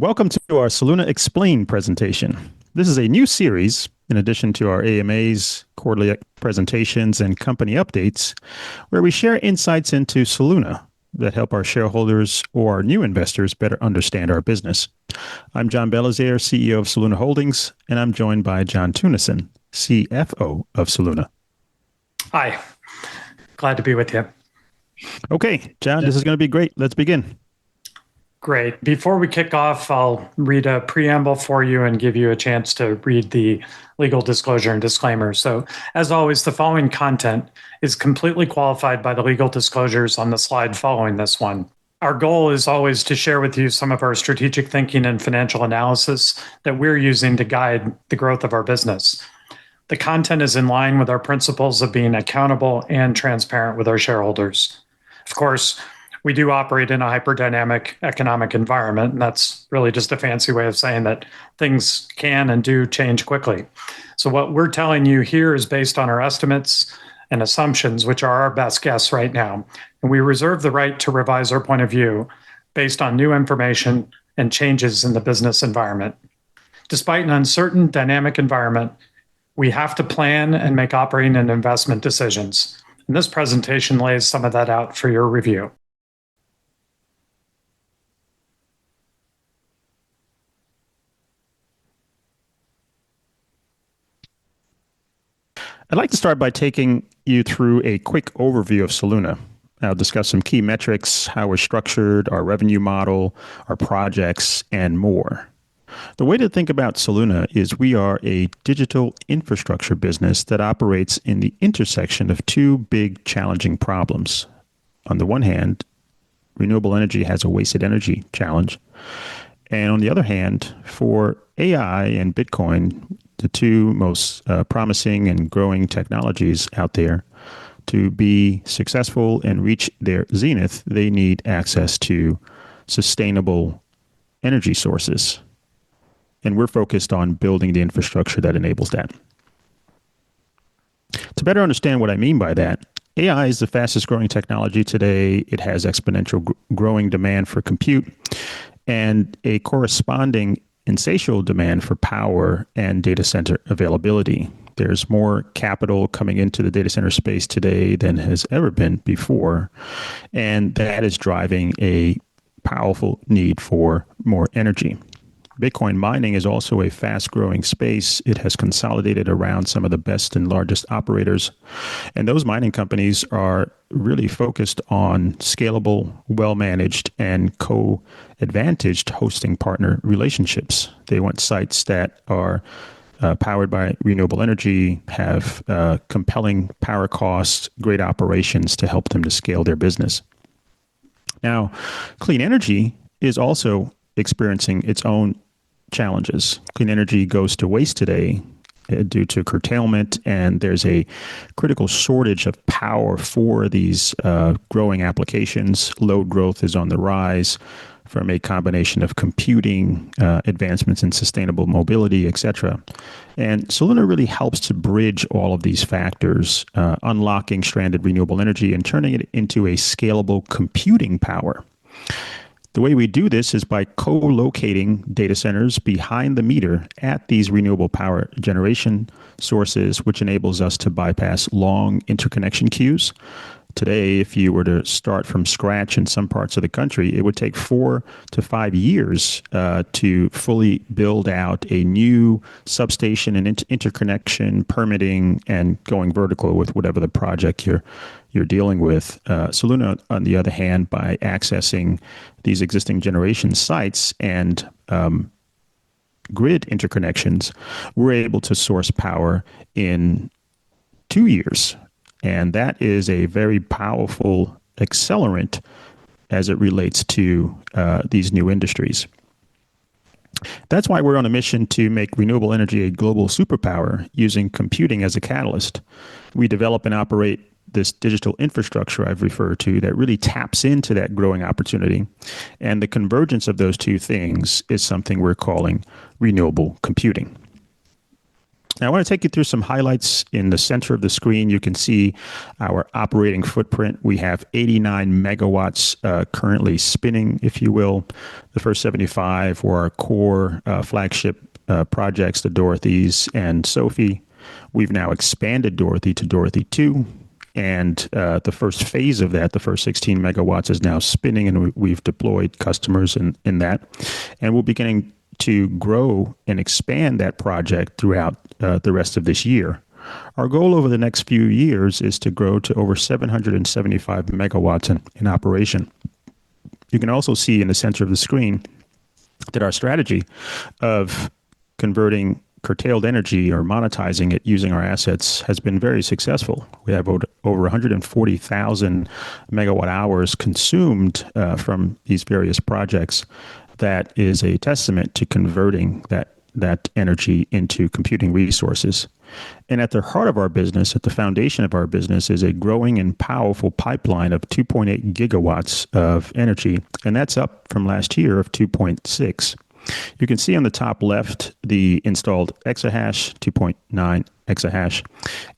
Welcome to our Soluna Explain presentation. This is a new series, in addition to our AMAs, quarterly presentations, and company updates, where we share insights into Soluna that help our shareholders or our new investors better understand our business. I'm John Belizaire, CEO of Soluna Holdings, and I'm joined by John Tunison, CFO of Soluna. Hi, glad to be with you. Okay, John, this is going to be great. Let's begin. Great. Before we kick off, I'll read a preamble for you and give you a chance to read the legal disclosure and disclaimer. So, as always, the following content is completely qualified by the legal disclosures on the slide following this one. Our goal is always to share with you some of our strategic thinking and financial analysis that we're using to guide the growth of our business. The content is in line with our principles of being accountable and transparent with our shareholders. Of course, we do operate in a hyperdynamic economic environment, and that's really just a fancy way of saying that things can and do change quickly. So what we're telling you here is based on our estimates and assumptions, which are our best guess right now. And we reserve the right to revise our point of view based on new information and changes in the business environment. Despite an uncertain dynamic environment, we have to plan and make operating and investment decisions. And this presentation lays some of that out for your review. I'd like to start by taking you through a quick overview of Soluna. I'll discuss some key metrics, how we're structured, our revenue model, our projects, and more. The way to think about Soluna is we are a digital infrastructure business that operates in the intersection of two big challenging problems. On the one hand, renewable energy has a wasted energy challenge. And on the other hand, for AI and Bitcoin, the two most promising and growing technologies out there, to be successful and reach their zenith, they need access to sustainable energy sources. And we're focused on building the infrastructure that enables that. To better understand what I mean by that, AI is the fastest growing technology today. It has exponential growing demand for compute and a corresponding insatiable demand for power and data center availability. There's more capital coming into the data center space today than has ever been before, and that is driving a powerful need for more energy. Bitcoin mining is also a fast-growing space. It has consolidated around some of the best and largest operators, and those mining companies are really focused on scalable, well-managed, and co-advantaged hosting partner relationships. They want sites that are powered by renewable energy, have compelling power costs, great operations to help them to scale their business. Now, clean energy is also experiencing its own challenges. Clean energy goes to waste today due to curtailment, and there's a critical shortage of power for these growing applications. Load growth is on the rise from a combination of computing, advancements in sustainable mobility, etc. And Soluna really helps to bridge all of these factors, unlocking stranded renewable energy and turning it into a scalable computing power. The way we do this is by co-locating data centers behind the meter at these renewable power generation sources, which enables us to bypass long interconnection queues. Today, if you were to start from scratch in some parts of the country, it would take 4 to 5 years to fully build out a new substation and interconnection, permitting, and going vertical with whatever the project you're dealing with. Soluna, on the other hand, by accessing these existing generation sites and grid interconnections, we're able to source power in 2 years. And that is a very powerful accelerant as it relates to these new industries. That's why we're on a mission to make renewable energy a global superpower using computing as a catalyst. We develop and operate this digital infrastructure I've referred to that really taps into that growing opportunity. And the convergence of those two things is something we're calling renewable computing. Now, I want to take you through some highlights. In the center of the screen, you can see our operating footprint. We have 89 megawatts currently spinning, if you will. The first 75 were our core flagship projects, the Dorothy's and Sophie. We've now expanded Dorothy to Dorothy 2. And the first phase of that, the first 16 megawatts, is now spinning, and we've deployed customers in that. And we're beginning to grow and expand that project throughout the rest of this year. Our goal over the next few years is to grow to over 775 megawatts in operation. You can also see in the center of the screen that our strategy of converting curtailed energy or monetizing it using our assets has been very successful. We have over 140,000 megawatt hours consumed from these various projects. That is a testament to converting that energy into computing resources. And at the heart of our business, at the foundation of our business, is a growing and powerful pipeline of 2.8 gigawatts of energy, and that's up from last year of 2.6. You can see on the top left the installed exahash, 2.9 exahash,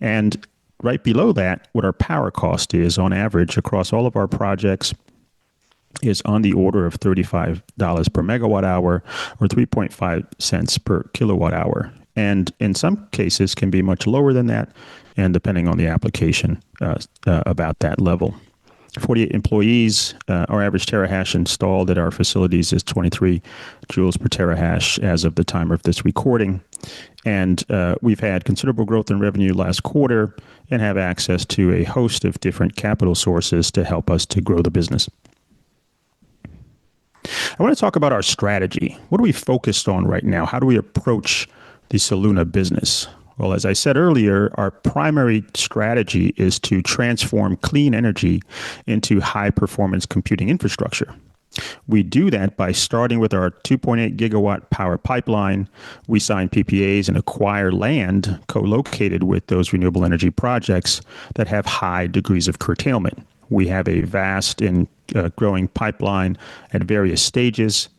and right below that, what our power cost is on average across all of our projects is on the order of $35 per megawatt hour or 3.5 cents per kilowatt hour. And in some cases can be much lower than that, and depending on the application, about that level. 48 employees, our average terahash installed at our facilities is 23 joules per terahash as of the time of this recording. And we've had considerable growth in revenue last quarter and have access to a host of different capital sources to help us to grow the business. I want to talk about our strategy. What are we focused on right now? How do we approach the Soluna business? Well, as I said earlier, our primary strategy is to transform clean energy into high-performance computing infrastructure. We do that by starting with our 2.8 gigawatt power pipeline. We sign PPAs and acquire land co-located with those renewable energy projects that have high degrees of curtailment. We have a vast and growing pipeline at various stages,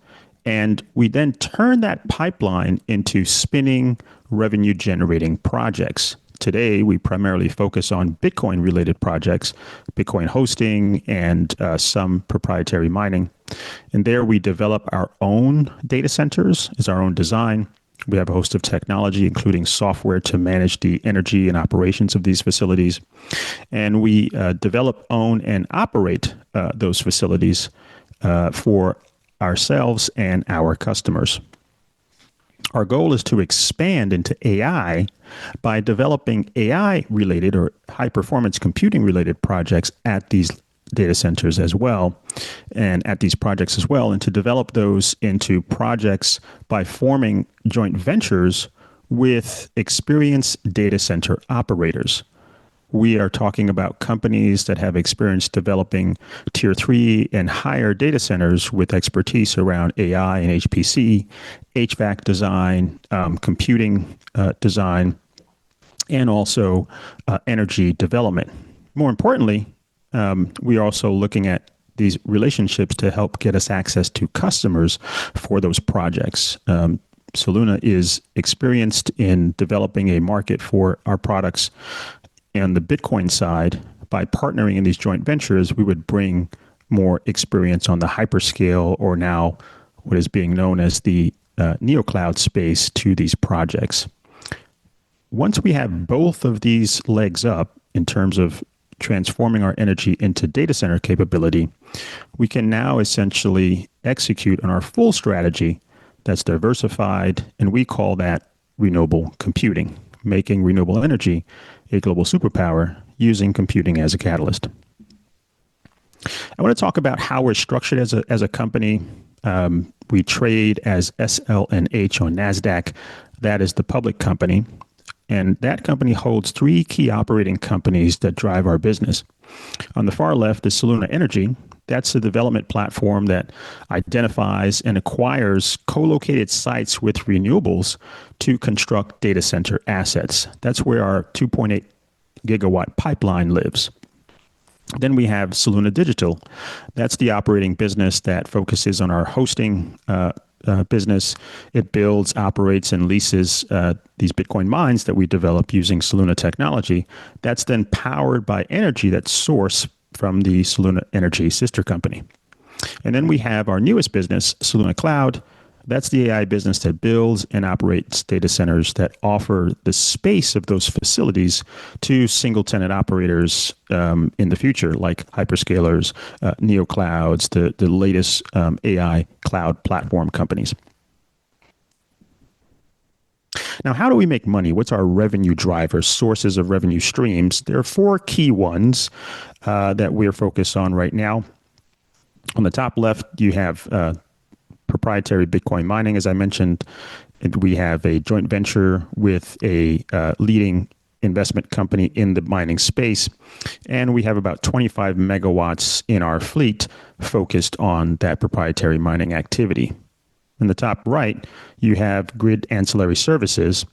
and we then turn that pipeline into spinning revenue-generating projects. Today, we primarily focus on Bitcoin-related projects, Bitcoin hosting, and some proprietary mining. And there we develop our own data centers as our own design. We have a host of technology, including software to manage the energy and operations of these facilities. And we develop, own, and operate those facilities for ourselves and our customers. Our goal is to expand into AI by developing AI-related or high-performance computing-related projects at these data centers as well, and at these projects as well, and to develop those into projects by forming joint ventures with experienced data center operators. We are talking about companies that have experience developing tier 3 and higher data centers with expertise around AI and HPC, HVAC design, computing design, and also energy development. More importantly, we are also looking at these relationships to help get us access to customers for those projects. Soluna is experienced in developing a market for our products. On the Bitcoin side, by partnering in these joint ventures, we would bring more experience on the hyperscale, or now what is being known as the neocloud space, to these projects. Once we have both of these legs up in terms of transforming our energy into data center capability, we can now essentially execute on our full strategy that's diversified, and we call that renewable computing, making renewable energy a global superpower using computing as a catalyst. I want to talk about how we're structured as a company. We trade as SLNH on Nasdaq. That is the public company. And that company holds three key operating companies that drive our business. On the far left is Soluna Energy. That's the development platform that identifies and acquires co-located sites with renewables to construct data center assets. That's where our 2.8 gigawatt pipeline lives. Then we have Soluna Digital. That's the operating business that focuses on our hosting business. It builds, operates, and leases these Bitcoin mines that we develop using Soluna technology. That's then powered by energy that's sourced from the Soluna Energy sister company. And then we have our newest business, Soluna Cloud. That's the AI business that builds and operates data centers that offer the space of those facilities to single tenant operators in the future, like hyperscalers, neoclouds, the latest AI cloud platform companies. Now, how do we make money? What's our revenue drivers, sources of revenue streams? There are four key ones that we're focused on right now. On the top left, you have proprietary Bitcoin mining, as I mentioned. We have a joint venture with a leading investment company in the mining space, and we have about 25 megawatts in our fleet focused on that proprietary mining activity. In the top right, you have grid ancillary services.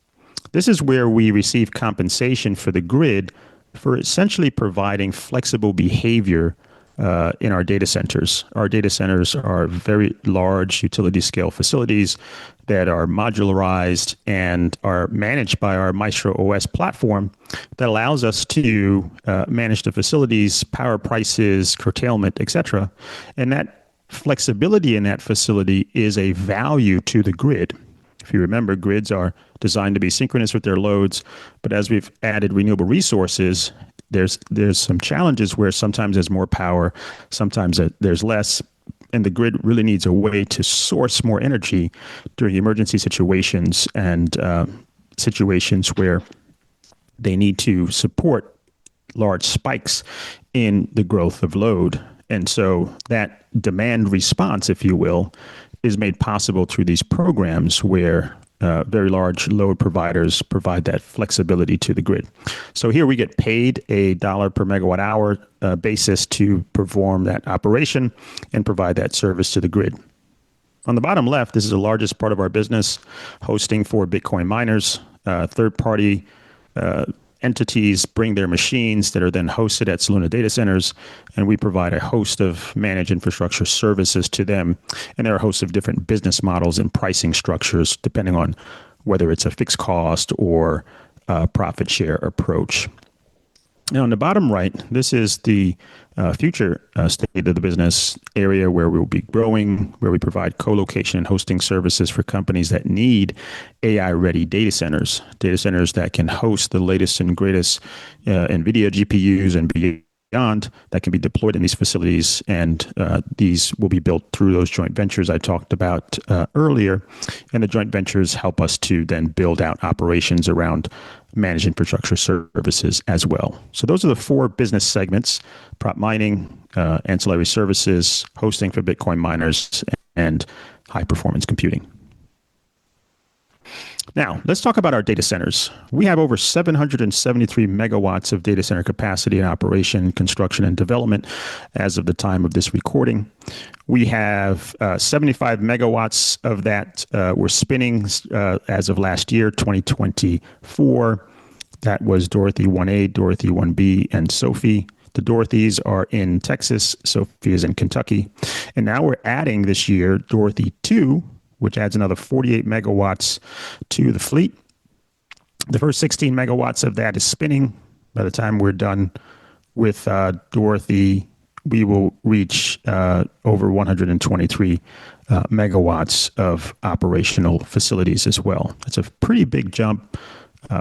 This is where we receive compensation for the grid for essentially providing flexible behavior in our data centers. Our data centers are very large utility scale facilities that are modularized and are managed by our Maestro OS platform that allows us to manage the facilities, power prices, curtailment, etc. And that flexibility in that facility is a value to the grid. If you remember, grids are designed to be synchronous with their loads, but as we've added renewable resources, there's some challenges where sometimes there's more power, sometimes there's less, and the grid really needs a way to source more energy during emergency situations and situations where they need to support large spikes in the growth of load. And so that demand response, if you will, is made possible through these programs where very large load providers provide that flexibility to the grid. So here we get paid $1 per megawatt hour basis to perform that operation and provide that service to the grid. On the bottom left, this is the largest part of our business, hosting for Bitcoin miners. Third-party entities bring their machines that are then hosted at Soluna data centers, and we provide a host of managed infrastructure services to them. And there are a host of different business models and pricing structures, depending on whether it's a fixed cost or a profit share approach. Now, on the bottom right, this is the future state of the business area where we'll be growing, where we provide co-location and hosting services for companies that need AI-ready data centers that can host the latest and greatest NVIDIA GPUs and beyond that can be deployed in these facilities. And these will be built through those joint ventures I talked about earlier. And the joint ventures help us to then build out operations around managed infrastructure services as well. So those are the four business segments: prop mining, ancillary services, hosting for Bitcoin miners, and high performance computing. Now, let's talk about our data centers. We have over 773 megawatts of data center capacity in operation, construction, and development as of the time of this recording. We have 75 megawatts of that were spinning as of last year, 2024. That was Dorothy 1A, Dorothy 1B, and Sophie. The Dorothys are in Texas, Sophie is in Kentucky. And now we're adding this year Dorothy 2, which adds another 48 megawatts to the fleet. The first 16 megawatts of that is spinning. By the time we're done with Dorothy, we will reach over 123 megawatts of operational facilities as well. That's a pretty big jump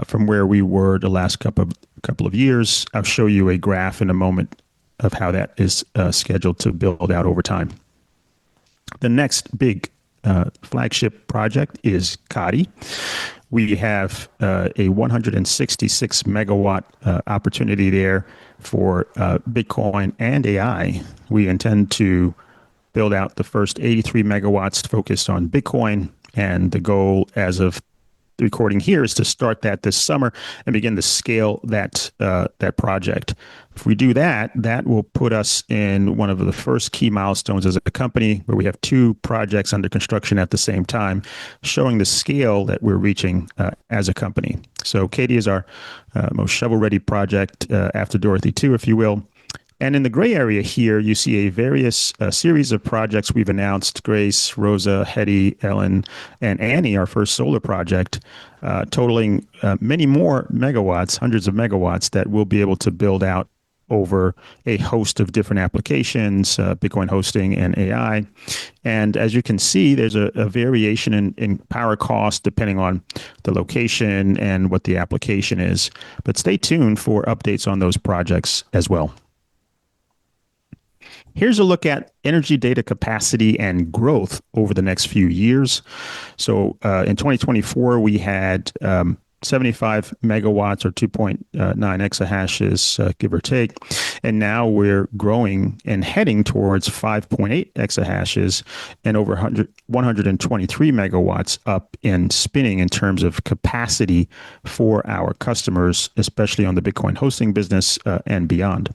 from where we were the last couple of years. I'll show you a graph in a moment of how that is scheduled to build out over time. The next big flagship project is Kadi. We have a 166 megawatt opportunity there for Bitcoin and AI. We intend to build out the first 83 megawatts focused on Bitcoin, and the goal as of the recording here is to start that this summer and begin to scale that project. If we do that, that will put us in one of the first key milestones as a company, where we have two projects under construction at the same time, showing the scale that we're reaching as a company. So Katie is our most shovel-ready project after Dorothy 2, if you will. And in the gray area here, you see a series of projects we've announced: Grace, Rosa, Hetty, Ellen, and Annie, our first solar project, totaling many more megawatts, hundreds of megawatts that we'll be able to build out over a host of different applications, Bitcoin hosting and AI. And as you can see, there's a variation in power cost depending on the location and what the application is. But stay tuned for updates on those projects as well. Here's a look at energy data capacity and growth over the next few years. So in 2024, we had 75 megawatts or 2.9 exahashes, give or take. And now we're growing and heading towards 5.8 exahashes and over 123 megawatts up and spinning in terms of capacity for our customers, especially on the Bitcoin hosting business and beyond.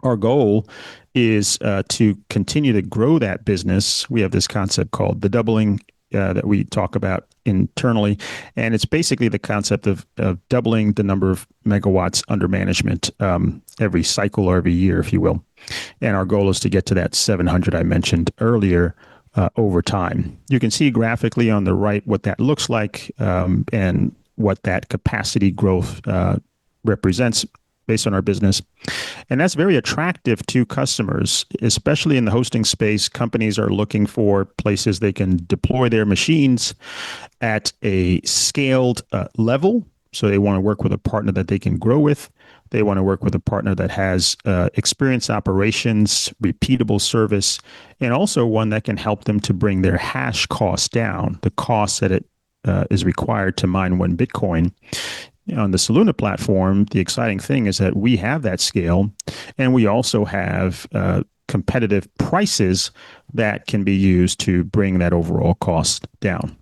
Our goal is to continue to grow that business. We have this concept called the doubling that we talk about internally. And it's basically the concept of doubling the number of megawatts under management every cycle or every year, if you will. And our goal is to get to that 700 I mentioned earlier over time. You can see graphically on the right what that looks like and what that capacity growth represents based on our business. And that's very attractive to customers, especially in the hosting space. Companies are looking for places they can deploy their machines at a scaled level. So they want to work with a partner that they can grow with. They want to work with a partner that has experienced operations, repeatable service, and also one that can help them to bring their hash costs down, the cost that it is required to mine one Bitcoin. On the Soluna platform, the exciting thing is that we have that scale, and we also have competitive prices that can be used to bring that overall cost down.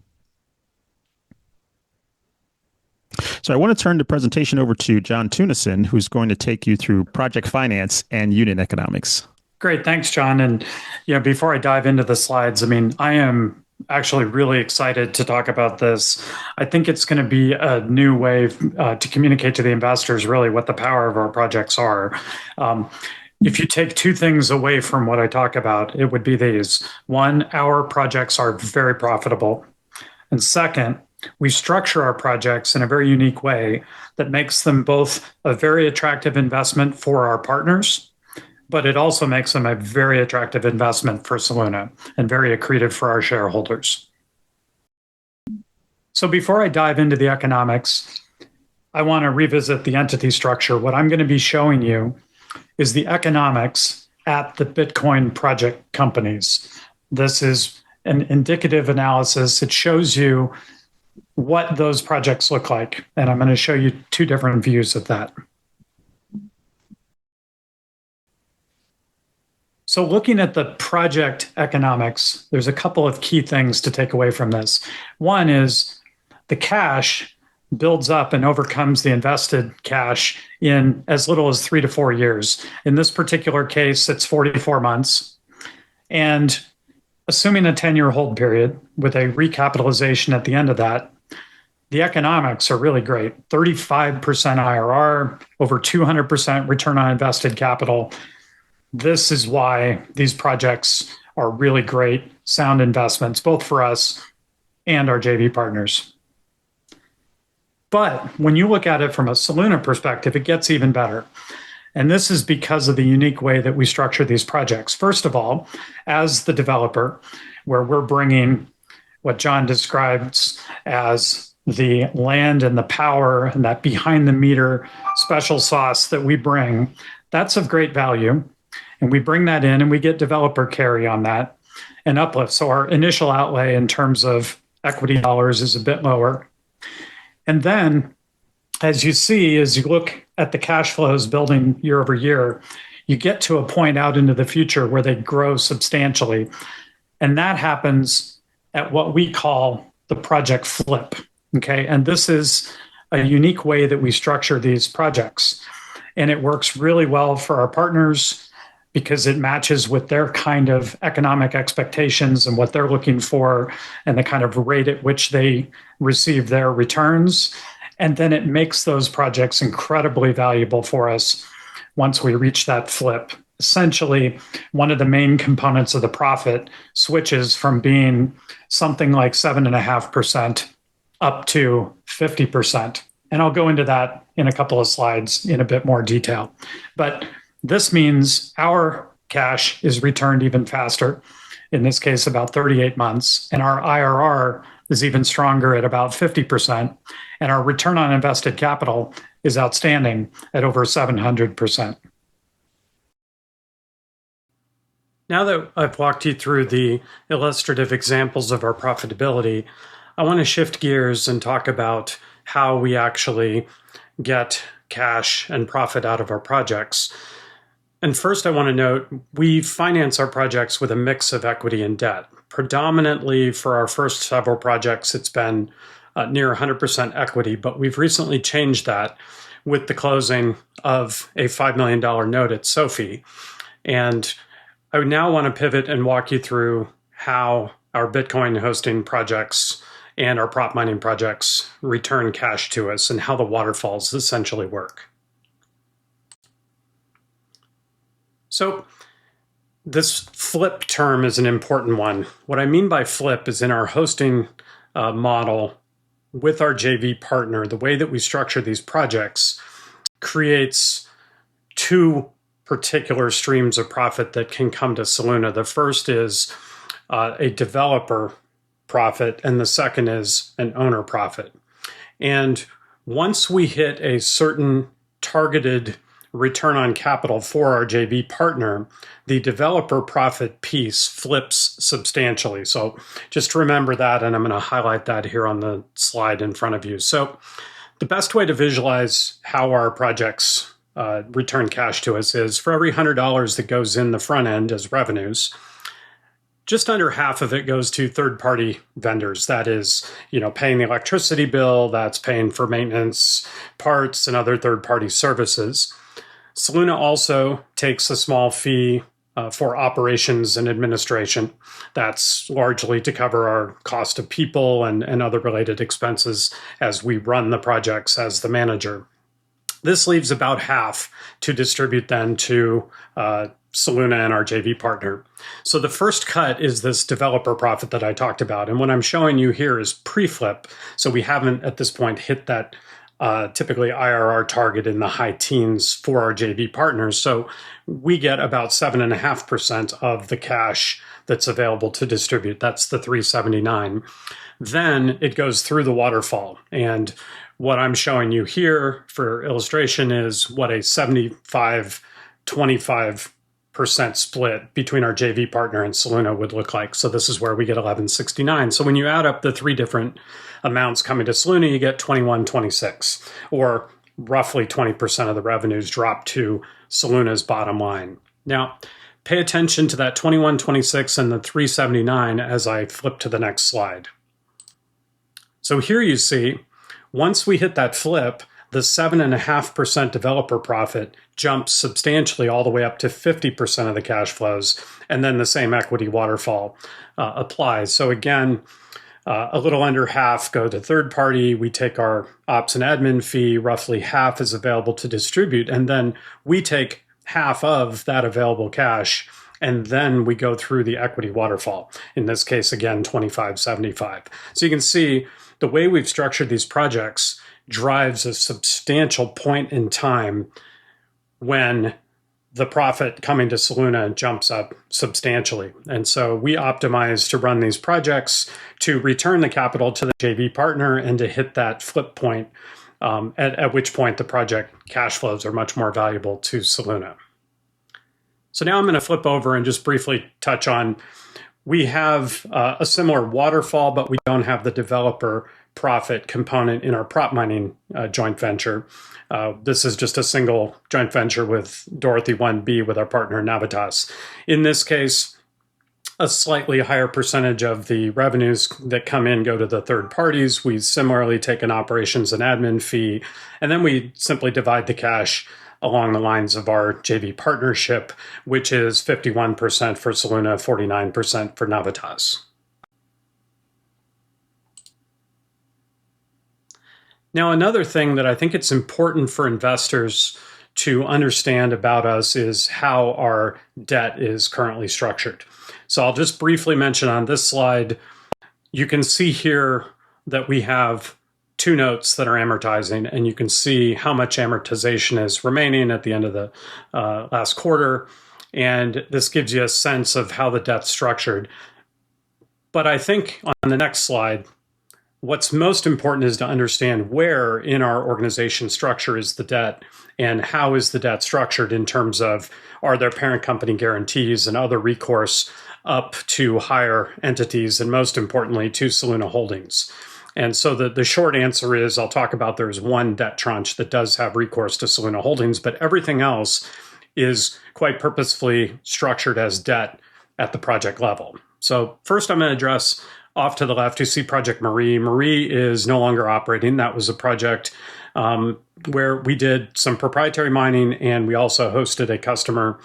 So I want to turn the presentation over to John Tunison, who's going to take you through project finance and unit economics. Great, thanks, John. And before I dive into the slides, I am actually really excited to talk about this. I think it's going to be a new way to communicate to the investors really what the power of our projects are. If you take two things away from what I talk about, it would be these. One, our projects are very profitable. And second, we structure our projects in a very unique way that makes them both a very attractive investment for our partners, but it also makes them a very attractive investment for Soluna and very accretive for our shareholders. So before I dive into the economics, I want to revisit the entity structure. What I'm going to be showing you is the economics at the Bitcoin project companies. This is an indicative analysis. It shows you what those projects look like. And I'm going to show you two different views of that. So looking at the project economics, there's a couple of key things to take away from this. One is the cash builds up and overcomes the invested cash in as little as 3 to 4 years. In this particular case, it's 44 months. And assuming a 10-year hold period with a recapitalization at the end of that, the economics are really great. 35% IRR, over 200% return on invested capital. This is why these projects are really great, sound investments, both for us and our JV partners. But when you look at it from a Soluna perspective, it gets even better. And this is because of the unique way that we structure these projects. First of all, as the developer, where we're bringing what John describes as the land and the power and that behind the meter special sauce that we bring, that's of great value. And we bring that in and we get developer carry on that and uplift. So our initial outlay in terms of equity dollars is a bit lower. And then, as you see, as you look at the cash flows building year over year, you get to a point out into the future where they grow substantially. And that happens at what we call the project flip. Okay. And this is a unique way that we structure these projects. And it works really well for our partners because it matches with their kind of economic expectations and what they're looking for and the kind of rate at which they receive their returns. And then it makes those projects incredibly valuable for us once we reach that flip. Essentially, one of the main components of the profit switches from being something like 7.5% up to 50%. And I'll go into that in a couple of slides in a bit more detail. But this means our cash is returned even faster, in this case, about 38 months. And our IRR is even stronger at about 50%. And our return on invested capital is outstanding at over 700%. Now that I've walked you through the illustrative examples of our profitability, I want to shift gears and talk about how we actually get cash and profit out of our projects. And first, I want to note, we finance our projects with a mix of equity and debt. Predominantly for our first several projects, it's been near 100% equity, but we've recently changed that with the closing of a $5 million note at Sophie. And I would now want to pivot and walk you through how our Bitcoin hosting projects and our prop mining projects return cash to us and how the waterfalls essentially work. So this flip term is an important one. What I mean by flip is in our hosting model with our JV partner, the way that we structure these projects creates two particular streams of profit that can come to Soluna. The first is a developer profit, and the second is an owner profit. And once we hit a certain targeted return on capital for our JV partner, the developer profit piece flips substantially. So just remember that, and I'm going to highlight that here on the slide in front of you. So the best way to visualize how our projects return cash to us is for every $100 that goes in the front end as revenues, just under half of it goes to third-party vendors. That is, paying the electricity bill, that's paying for maintenance, parts, and other third-party services. Soluna also takes a small fee for operations and administration. That's largely to cover our cost of people and other related expenses as we run the projects as the manager. This leaves about half to distribute then to Soluna and our JV partner. So the first cut is this developer profit that I talked about. And what I'm showing you here is pre-flip. So we haven't at this point hit that typically IRR target in the high teens for our JV partners. So we get about 7.5% of the cash that's available to distribute. That's the 379. Then it goes through the waterfall. And what I'm showing you here for illustration is what a 75-25% split between our JV partner and Soluna would look like. So this is where we get 1169. So when you add up the three different amounts coming to Soluna, you get 2126, or roughly 20% of the revenues drop to Soluna's bottom line. Now, pay attention to that 2126 and the 379 as I flip to the next slide. So here you see, once we hit that flip, the 7.5% developer profit jumps substantially all the way up to 50% of the cash flows, and then the same equity waterfall applies. So again, a little under half go to third party. We take our ops and admin fee, roughly half is available to distribute, and then we take half of that available cash, and then we go through the equity waterfall. In this case, again, 25-75. So you can see the way we've structured these projects drives a substantial point in time when the profit coming to Soluna jumps up substantially. And so we optimize to run these projects to return the capital to the JV partner and to hit that flip point, at which point the project cash flows are much more valuable to Soluna. So now I'm going to flip over and just briefly touch on, we have a similar waterfall, but we don't have the developer profit component in our prop mining joint venture. This is just a single joint venture with Dorothy 1B with our partner Navitas. In this case, a slightly higher percentage of the revenues that come in go to the third parties. We similarly take an operations and admin fee, and then we simply divide the cash along the lines of our JV partnership, which is 51% for Soluna, 49% for Navitas. Now, another thing that I think it's important for investors to understand about us is how our debt is currently structured. So I'll just briefly mention on this slide, you can see here that we have two notes that are amortizing, and you can see how much amortization is remaining at the end of the last quarter. And this gives you a sense of how the debt's structured. But I think on the next slide, what's most important is to understand where in our organization structure is the debt and how is the debt structured in terms of, are there parent company guarantees and other recourse up to higher entities, and most importantly to Soluna Holdings. And so the short answer is, I'll talk about, there's one debt tranche that does have recourse to Soluna Holdings, but everything else is quite purposefully structured as debt at the project level. So first I'm going to address, off to the left, you see Project Marie. Marie is no longer operating. That was a project where we did some proprietary mining, and we also hosted a customer.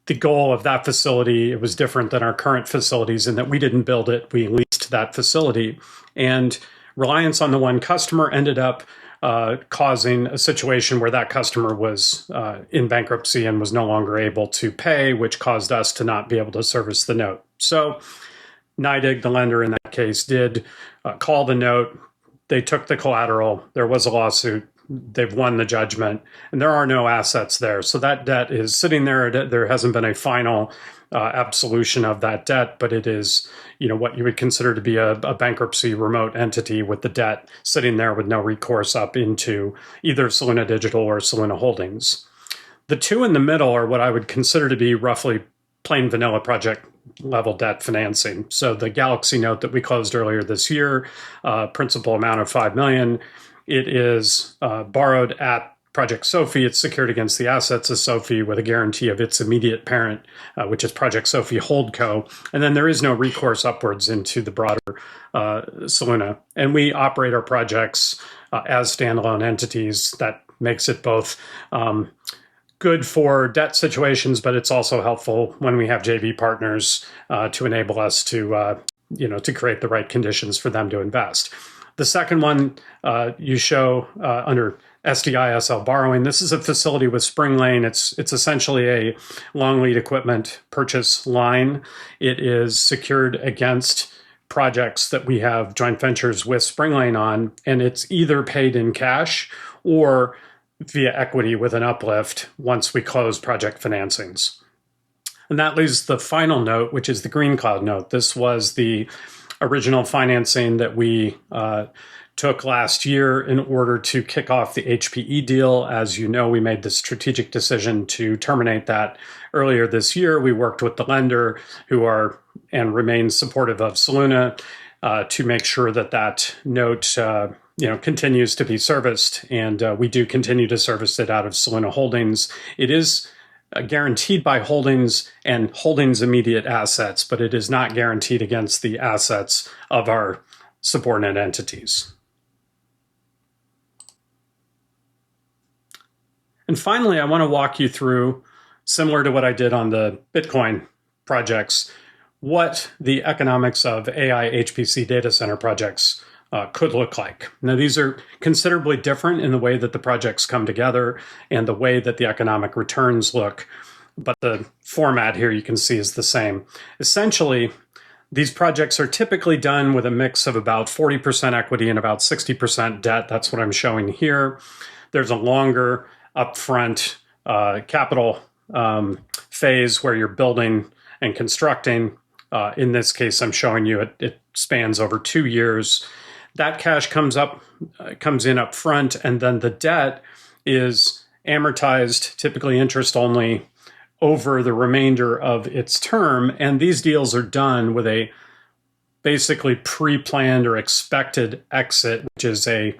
The goal of that facility, it was different than our current facilities in that we didn't build it, we leased that facility. And reliance on the one customer ended up causing a situation where that customer was in bankruptcy and was no longer able to pay, which caused us to not be able to service the note. So NYDIG, the lender in that case, did call the note. They took the collateral. There was a lawsuit. They've won the judgment, and there are no assets there. So that debt is sitting there. There hasn't been a final absolution of that debt, but it is, what you would consider to be a bankruptcy remote entity with the debt sitting there with no recourse up into either Soluna Digital or Soluna Holdings. The two in the middle are what I would consider to be roughly plain vanilla project level debt financing. So the Galaxy note that we closed earlier this year, principal amount of $5 million. It is borrowed at Project Sophie. It's secured against the assets of Sophie with a guarantee of its immediate parent, which is Project Sophie Holdco. And then there is no recourse upwards into the broader Soluna. And we operate our projects as standalone entities. That makes it both good for debt situations, but it's also helpful when we have JV partners to enable us to, to create the right conditions for them to invest. The second one you show under SDISL borrowing. This is a facility with Spring Lane. It's essentially a long lead equipment purchase line. It is secured against projects that we have joint ventures with Spring Lane on, and it's either paid in cash or via equity with an uplift once we close project financings. And that leaves the final note, which is the Green Cloud note. This was the original financing that we took last year in order to kick off the HPE deal. As you know, we made the strategic decision to terminate that earlier this year. We worked with the lender, who are and remain supportive of Soluna, to make sure that that note continues to be serviced, and we do continue to service it out of Soluna Holdings. It is guaranteed by Holdings and Holdings' immediate assets, but it is not guaranteed against the assets of our subordinate entities. And finally, I want to walk you through, similar to what I did on the Bitcoin projects, what the economics of AI HPC data center projects could look like. Now, these are considerably different in the way that the projects come together and the way that the economic returns look, but the format here you can see is the same. Essentially, these projects are typically done with a mix of about 40% equity and about 60% debt. That's what I'm showing here. There's a longer upfront capital phase where you're building and constructing. In this case, I'm showing you it spans over 2 years. That cash comes in up front, and then the debt is amortized, typically interest only, over the remainder of its term. And these deals are done with a basically pre-planned or expected exit, which is a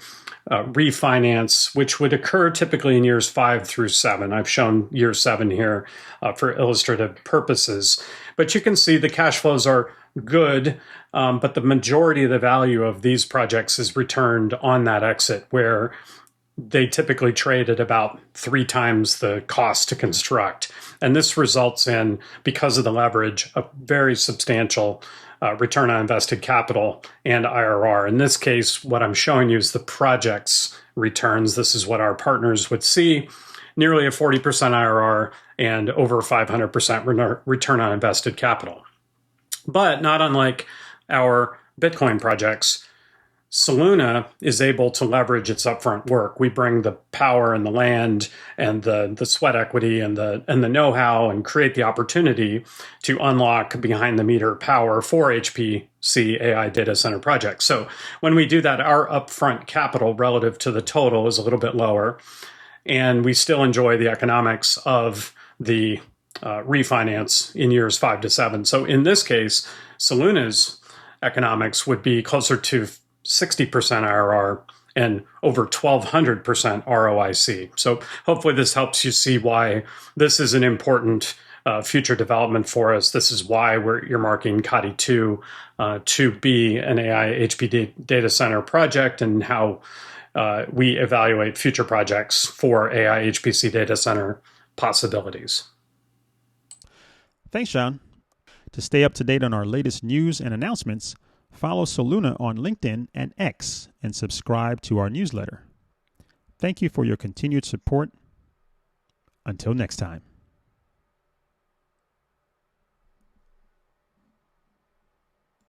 refinance, which would occur typically in years 5 through 7. I've shown year 7 here for illustrative purposes. But you can see the cash flows are good, but the majority of the value of these projects is returned on that exit, where they typically trade at about 3 times the cost to construct. And this results in, because of the leverage, a very substantial return on invested capital and IRR. In this case, what I'm showing you is the project's returns. This is what our partners would see. nearly a 40% IRR and over 500% return on invested capital. But not unlike our Bitcoin projects, Soluna is able to leverage its upfront work. We bring the power and the land and the sweat equity and the know-how and create the opportunity to unlock behind the meter power for HPC AI data center projects. So when we do that, our upfront capital relative to the total is a little bit lower, and we still enjoy the economics of the refinance in years 5 to 7. So in this case, Soluna's economics would be closer to 60% IRR and over 1,200% ROIC. So hopefully this helps you see why this is an important future development for us. This is why we're earmarking Kati 2 to be an AI HPD data center project, and how we evaluate future projects for AI HPC data center possibilities. Thanks, John. To stay up to date on our latest news and announcements, follow Soluna on LinkedIn and X, and subscribe to our newsletter. Thank you for your continued support. Until next time.